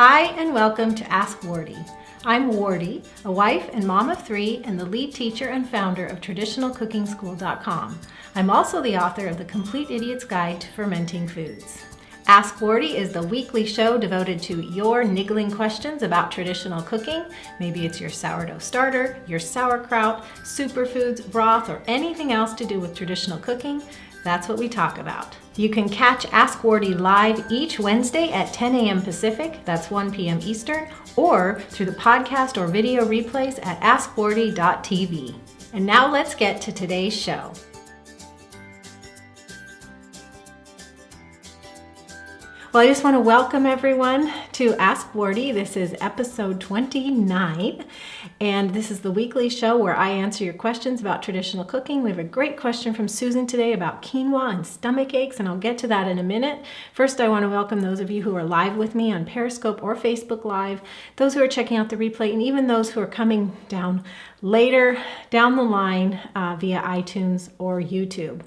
Hi and welcome to Ask Wardee. I'm Wardee, a wife and mom of 3 and the lead teacher and founder of traditionalcookingschool.com. I'm also the author of The Complete Idiot's Guide to Fermenting Foods. Ask Wardee is the weekly show devoted to your niggling questions about traditional cooking. Maybe it's your sourdough starter, your sauerkraut, superfoods, broth, or anything else to do with traditional cooking. That's what we talk about. You can catch Ask Wardee live each Wednesday at 10 a.m. Pacific, that's 1 p.m. Eastern, or through the podcast or video replays at askwardee.tv. And now let's get to today's show. Well, I just want to welcome everyone to Ask Wardee. This is episode 29, and this is the weekly show where I answer your questions about traditional cooking. We have a great question from Susan today about quinoa and stomach aches, and I'll get to that in a minute. First, I want to welcome those of you who are live with me on Periscope or Facebook Live, those who are checking out the replay, and even those who are coming down later down the line via iTunes or YouTube.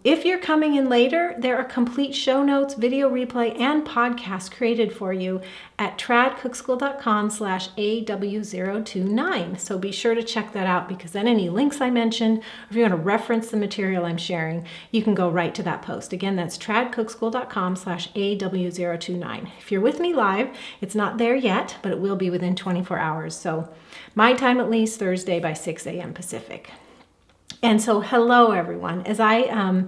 If you're coming in later, there are complete show notes, video replay, and podcasts created for you at tradcookschool.com/AW029. So be sure to check that out, because then any links I mentioned, or if you want to reference the material I'm sharing, you can go right to that post. Again, that's tradcookschool.com/AW029. If you're with me live, it's not there yet, but it will be within 24 hours. So my time at least, Thursday by 6 a.m. Pacific. And so hello everyone. As I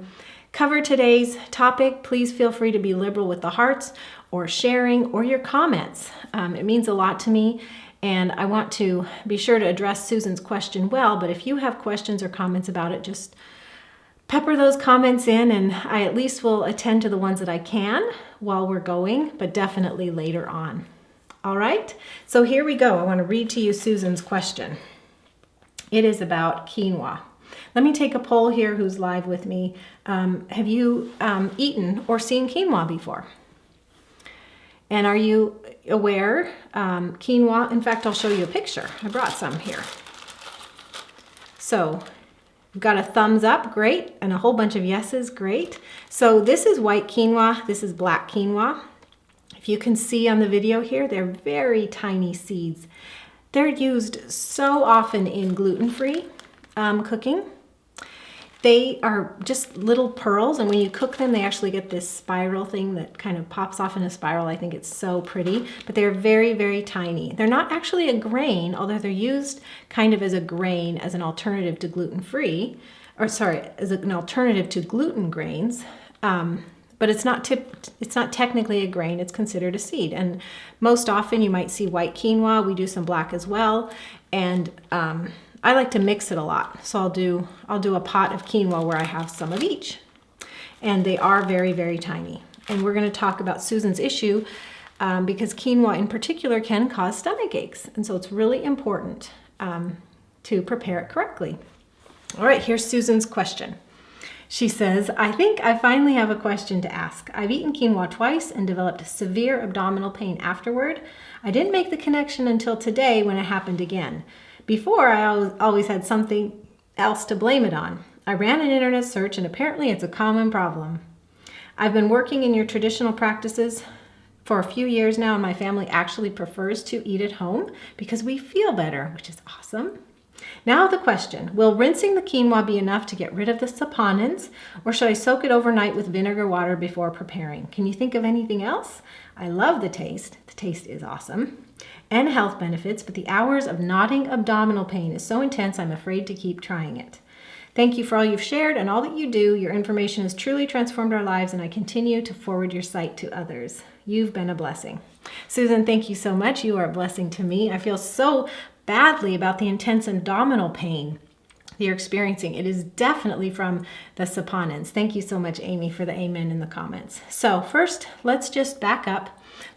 cover today's topic, please feel free to be liberal with the hearts or sharing or your comments. It means a lot to me, and I want to be sure to address Susan's question well, but if you have questions or comments about it, just pepper those comments in, and I at least will attend to the ones that I can while we're going, but definitely later on. All right, so here we go. I want to read to you Susan's question. It is about quinoa. Let me take a poll here who's live with me. Have you eaten or seen quinoa before? And are you aware quinoa? In fact, I'll show you a picture. I brought some here. So we've got a thumbs up, great, and a whole bunch of yeses, great. So this is white quinoa, this is black quinoa. If you can see on the video here, they're very tiny seeds. They're used so often in gluten-free cooking. They are just little pearls, and when you cook them, they actually get this spiral thing that kind of pops off in a spiral. I think it's so pretty, but they're very, very tiny. They're not actually a grain, although they're used kind of as a grain, as an alternative to gluten-free, as an alternative to gluten grains. But it's not technically a grain, it's considered a seed. And most often you might see white quinoa. We do some black as well. And I like to mix it a lot. So I'll do a pot of quinoa where I have some of each. And they are very, very tiny. And we're going to talk about Susan's issue because quinoa in particular can cause stomach aches. And so it's really important to prepare it correctly. All right, here's Susan's question. She says, I think I finally have a question to ask. I've eaten quinoa twice and developed severe abdominal pain afterward. I didn't make the connection until today when it happened again. Before, I always had something else to blame it on. I ran an internet search, and apparently it's a common problem. I've been working in your traditional practices for a few years now, and my family actually prefers to eat at home because we feel better, which is awesome. Now the question, will rinsing the quinoa be enough to get rid of the saponins, or should I soak it overnight with vinegar water before preparing? Can you think of anything else? I love the taste. The taste is awesome. And health benefits, but the hours of knotting abdominal pain is so intense I'm afraid to keep trying it. Thank you for all you've shared and all that you do. Your information has truly transformed our lives, and I continue to forward your site to others. You've been a blessing. Susan, thank you so much. You are a blessing to me. I feel so badly about the intense abdominal pain that you're experiencing. It is definitely from the saponins. Thank you so much, Amy, for the amen in the comments. So first, let's just back up.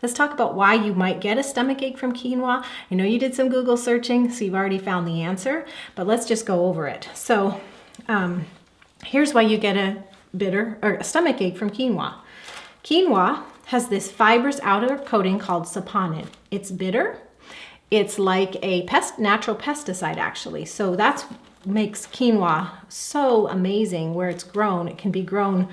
Let's talk about why you might get a stomach ache from quinoa. I know you did some Google searching, so you've already found the answer, but let's just go over it. So here's why you get a stomach ache from quinoa. Quinoa has this fibrous outer coating called saponin. It's bitter. It's like a natural pesticide, actually. So that's makes quinoa so amazing where it's grown. It can be grown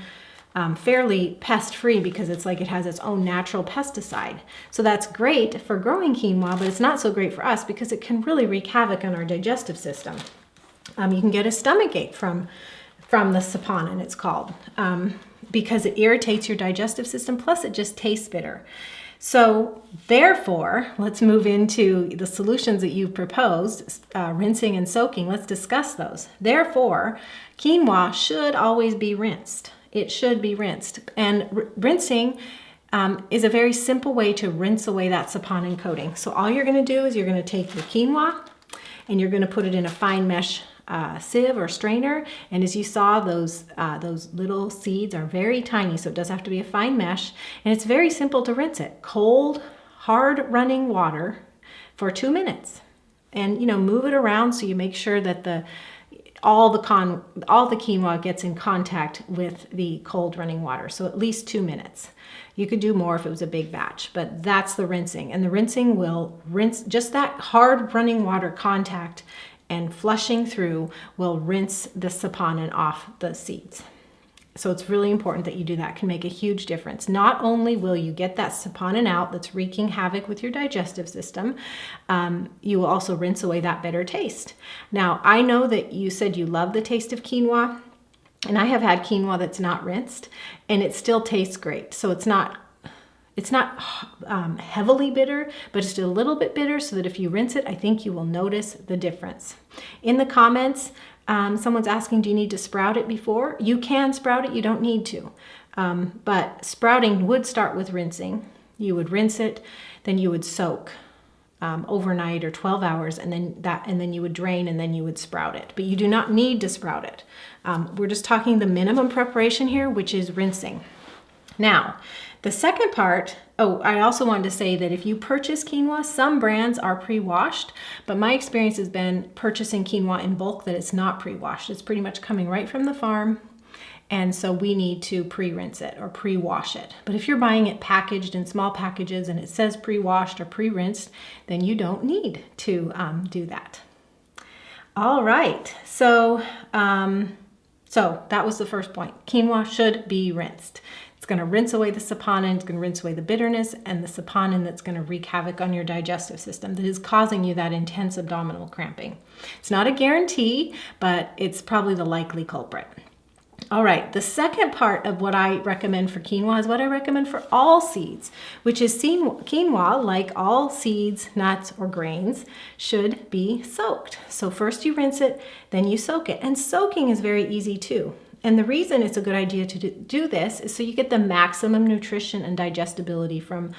fairly pest-free because it's like it has its own natural pesticide. So that's great for growing quinoa, but it's not so great for us because it can really wreak havoc on our digestive system. You can get a stomachache from the saponin, it's called, because it irritates your digestive system, plus it just tastes bitter. So therefore, let's move into the solutions that you've proposed, rinsing and soaking. Let's discuss those. Therefore, quinoa should always be rinsed. It should be rinsed. And rinsing is a very simple way to rinse away that saponin coating. So all you're going to do is you're going to take your quinoa and you're going to put it in a fine mesh sieve or strainer, and as you saw, those little seeds are very tiny, so it does have to be a fine mesh, and it's very simple to rinse it. Cold, hard running water for 2 minutes, and move it around so you make sure that all the quinoa gets in contact with the cold running water, so at least 2 minutes. You could do more if it was a big batch, but that's the rinsing, and the rinsing will rinse just that hard running water contact, and flushing through will rinse the saponin off the seeds. So it's really important that you do that. It can make a huge difference. Not only will you get that saponin out that's wreaking havoc with your digestive system, you will also rinse away that bitter taste. Now, I know that you said you love the taste of quinoa, and I have had quinoa that's not rinsed, and it still tastes great. So it's not heavily bitter, but just a little bit bitter, so that if you rinse it, I think you will notice the difference. In the comments, someone's asking, do you need to sprout it before? You can sprout it, you don't need to. But sprouting would start with rinsing. You would rinse it, then you would soak overnight or 12 hours, and then you would drain, and then you would sprout it. But you do not need to sprout it. We're just talking the minimum preparation here, which is rinsing. Now, the second part, I also wanted to say that if you purchase quinoa, some brands are pre-washed, but my experience has been purchasing quinoa in bulk that it's not pre-washed. It's pretty much coming right from the farm, and so we need to pre-rinse it or pre-wash it. But if you're buying it packaged in small packages and it says pre-washed or pre-rinsed, then you don't need to do that. All right, so that was the first point. Quinoa should be rinsed. It's going to rinse away the saponin, it's going to rinse away the bitterness and the saponin that's going to wreak havoc on your digestive system that is causing you that intense abdominal cramping. It's not a guarantee, but it's probably the likely culprit. All right, the second part of what I recommend for quinoa is what I recommend for all seeds, which is quinoa, like all seeds, nuts, or grains, should be soaked. So first you rinse it, then you soak it. And soaking is very easy too. And the reason it's a good idea to do this is so you get the maximum nutrition and digestibility from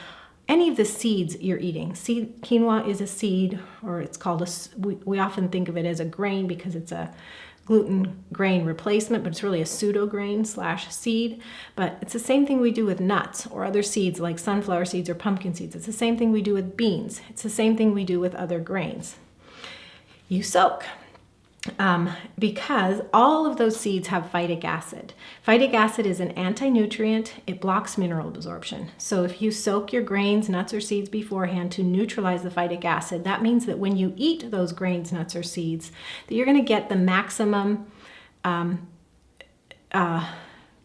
any of the seeds you're eating. Quinoa is a seed, or it's called we often think of it as a grain because it's a gluten grain replacement, but it's really a pseudo grain / seed. But it's the same thing we do with nuts or other seeds like sunflower seeds or pumpkin seeds. It's the same thing we do with beans. It's the same thing we do with other grains. You soak. Because all of those seeds have phytic acid. Phytic acid is an anti-nutrient. It blocks mineral absorption. So if you soak your grains, nuts, or seeds beforehand to neutralize the phytic acid, that means that when you eat those grains, nuts, or seeds, that you're going to get the maximum,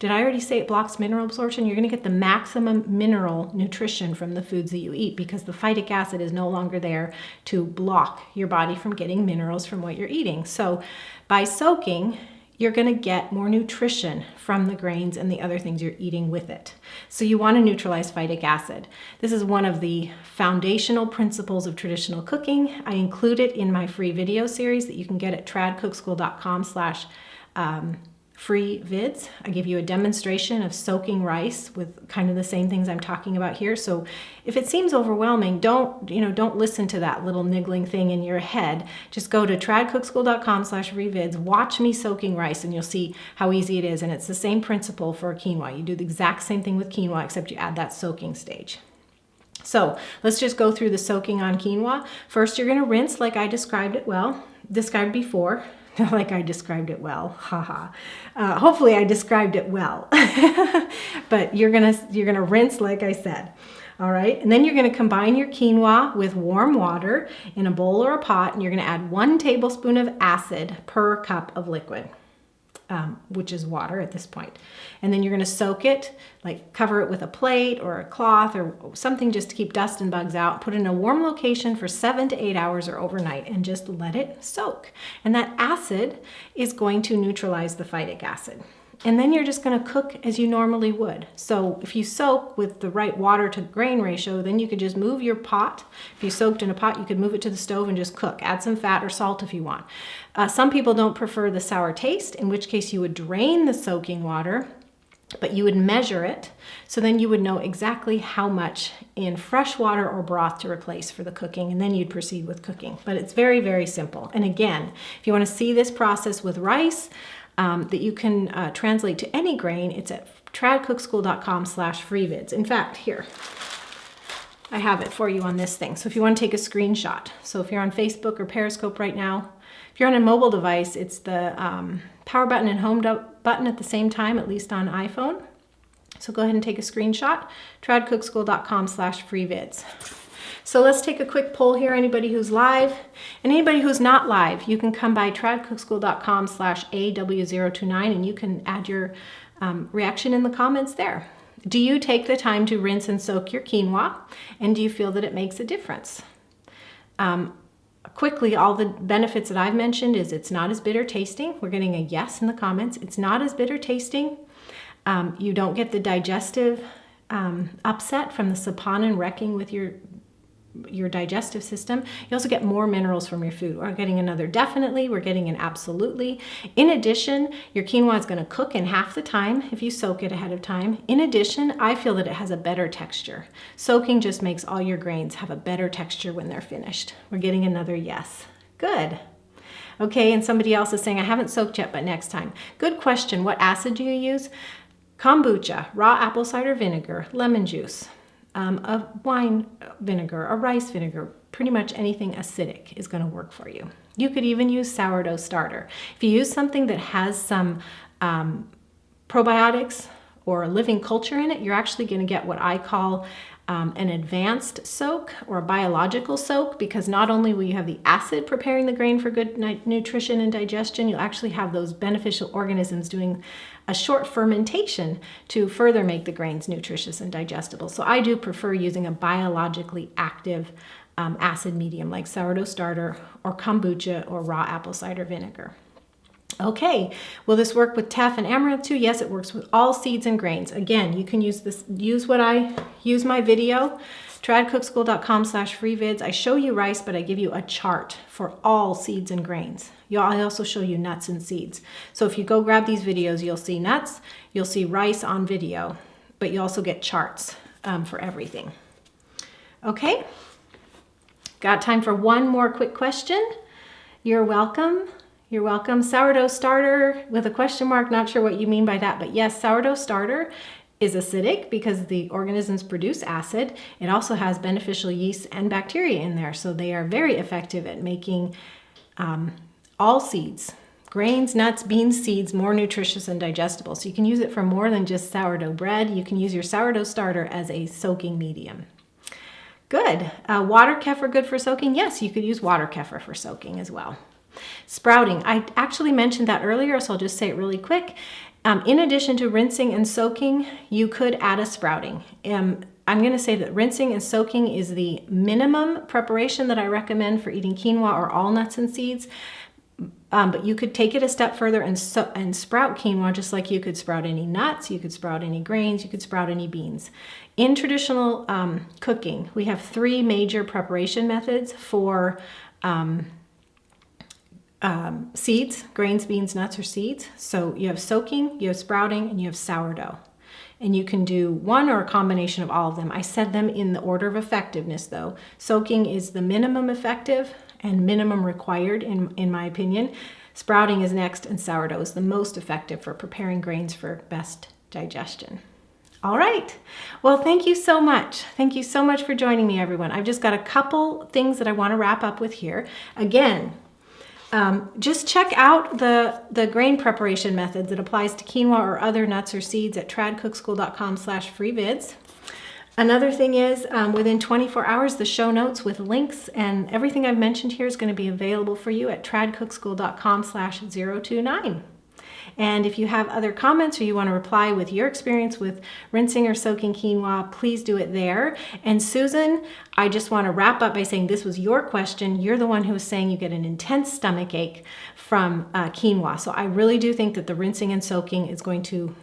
did I already say it blocks mineral absorption? You're going to get the maximum mineral nutrition from the foods that you eat because the phytic acid is no longer there to block your body from getting minerals from what you're eating. So by soaking, you're going to get more nutrition from the grains and the other things you're eating with it. So you want to neutralize phytic acid. This is one of the foundational principles of traditional cooking. I include it in my free video series that you can get at tradcookschool.com/free vids. I give you a demonstration of soaking rice with kind of the same things I'm talking about here. So if it seems overwhelming, don't listen to that little niggling thing in your head. Just go to tradcookschool.com/free vids, watch me soaking rice, and you'll see how easy it is. And it's the same principle for quinoa. You do the exact same thing with quinoa, except you add that soaking stage. So let's just go through the soaking on quinoa. First, you're going to rinse like I described before. Like I described it well, haha. Hopefully I described it well, but you're gonna rinse like I said. All right, and then you're gonna combine your quinoa with warm water in a bowl or a pot, and you're gonna add 1 tablespoon of acid per cup of liquid. which is water at this point. And then you're going to soak it, like cover it with a plate or a cloth or something just to keep dust and bugs out. Put it in a warm location for 7 to 8 hours or overnight and just let it soak. And that acid is going to neutralize the phytic acid. And then you're just going to cook as you normally would. So if you soak with the right water to grain ratio, then you could just move your pot. If you soaked in a pot, you could move it to the stove and just cook. Add some fat or salt if you want. Some people don't prefer the sour taste, in which case you would drain the soaking water, but you would measure it. So then you would know exactly how much in fresh water or broth to replace for the cooking, and then you'd proceed with cooking. But it's very, very simple. And again, if you want to see this process with rice, that you can translate to any grain, it's at tradcookschool.com/freevids. In fact, here, I have it for you on this thing. So if you want to take a screenshot. So if you're on Facebook or Periscope right now, if you're on a mobile device, it's the power button and home button at the same time, at least on iPhone. So go ahead and take a screenshot, tradcookschool.com/freevids. So let's take a quick poll here. Anybody who's live and anybody who's not live, you can come by tradcookschool.com/AW029 and you can add your reaction in the comments there. Do you take the time to rinse and soak your quinoa? And do you feel that it makes a difference? Quickly, all the benefits that I've mentioned is it's not as bitter tasting. We're getting a yes in the comments. It's not as bitter tasting. You don't get the digestive upset from the saponin wrecking with your digestive system. You also get more minerals from your food. We're getting another definitely, we're getting an absolutely. In addition, your quinoa is going to cook in half the time if you soak it ahead of time. In addition, I feel that it has a better texture. Soaking just makes all your grains have a better texture when they're finished. We're getting another yes. Good. Okay, and somebody else is saying, I haven't soaked yet, but next time. Good question. What acid do you use? Kombucha, raw apple cider vinegar, lemon juice. A wine vinegar, a rice vinegar, pretty much anything acidic is going to work for you. You could even use sourdough starter. If you use something that has some probiotics or living culture in it, you're actually going to get what I call an advanced soak or a biological soak, because not only will you have the acid preparing the grain for good nutrition and digestion, you'll actually have those beneficial organisms doing a short fermentation to further make the grains nutritious and digestible. So I do prefer using a biologically active acid medium like sourdough starter or kombucha or raw apple cider vinegar. Okay, will this work with teff and amaranth too? Yes, it works with all seeds and grains. Again, you can use my video, tradcookschool.com/freevids. I show you rice, but I give you a chart for all seeds and grains. I also show you nuts and seeds. So if you go grab these videos, you'll see nuts, you'll see rice on video, but you also get charts for everything. Okay, got time for one more quick question. You're welcome. You're welcome. Sourdough starter with a question mark. Not sure what you mean by that, but yes, sourdough starter is acidic because the organisms produce acid. It also has beneficial yeast and bacteria in there, so they are very effective at making all seeds, grains, nuts, beans, seeds, more nutritious and digestible. So you can use it for more than just sourdough bread. You can use your sourdough starter as a soaking medium. Good. Water kefir good for soaking? Yes, you could use water kefir for soaking as well. Sprouting. I actually mentioned that earlier, so I'll just say it really quick. In addition to rinsing and soaking, you could add a sprouting. I'm going to say that rinsing and soaking is the minimum preparation that I recommend for eating quinoa or all nuts and seeds. But you could take it a step further and sprout quinoa just like you could sprout any nuts, you could sprout any grains, you could sprout any beans. In traditional cooking, we have 3 major preparation methods for seeds, grains, beans, nuts, or seeds. So you have soaking, you have sprouting, and you have sourdough. And you can do one or a combination of all of them. I said them in the order of effectiveness though. Soaking is the minimum effective and minimum required in my opinion. Sprouting is next, and sourdough is the most effective for preparing grains for best digestion. All right, well, thank you so much. Thank you so much for joining me, everyone. I've just got a couple things that I want to wrap up with here. Again, just check out the grain preparation methods that applies to quinoa or other nuts or seeds at tradcookschool.com/freevids. Another thing is within 24 hours, the show notes with links and everything I've mentioned here is going to be available for you at tradcookschool.com/029. And if you have other comments or you want to reply with your experience with rinsing or soaking quinoa, please do it there. And Susan, I just want to wrap up by saying this was your question. You're the one who was saying you get an intense stomach ache from quinoa. So I really do think that the rinsing and soaking is going to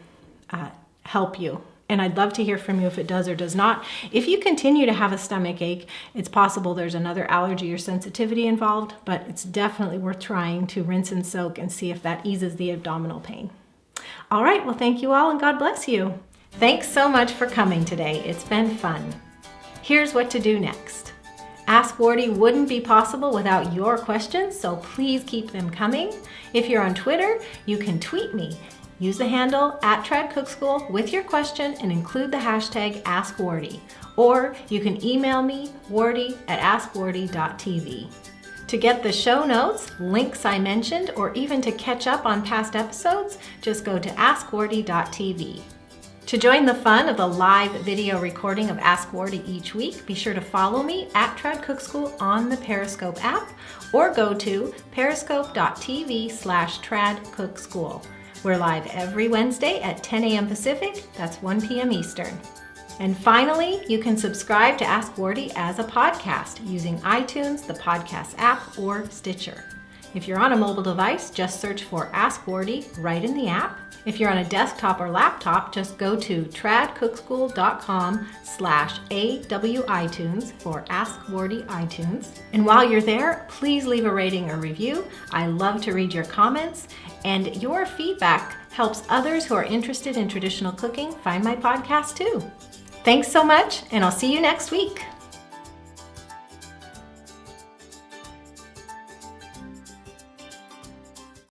help you. And I'd love to hear from you if it does or does not. If you continue to have a stomach ache, it's possible there's another allergy or sensitivity involved, but it's definitely worth trying to rinse and soak and see if that eases the abdominal pain. All right, well, thank you all and God bless you. Thanks so much for coming today. It's been fun. Here's what to do next. Ask Wardee wouldn't be possible without your questions, so please keep them coming. If you're on Twitter, you can tweet me. Use the handle @TradCookSchool with your question and include the hashtag AskWardee. Or you can email me, wardee@askwardee.tv. To get the show notes, links I mentioned, or even to catch up on past episodes, just go to askwardee.tv. To join the fun of the live video recording of Ask Wardee each week, be sure to follow me @TradCookSchool on the Periscope app, or go to periscope.tv/TradCookSchool. We're live every Wednesday at 10 a.m. Pacific, that's 1 p.m. Eastern. And finally, you can subscribe to Ask Wardee as a podcast using iTunes, the podcast app, or Stitcher. If you're on a mobile device, just search for Ask Wardee right in the app. If you're on a desktop or laptop, just go to tradcookschool.com/awitunes for Ask Wardee iTunes. And while you're there, please leave a rating or review. I love to read your comments, and your feedback helps others who are interested in traditional cooking find my podcast too. Thanks so much, and I'll see you next week.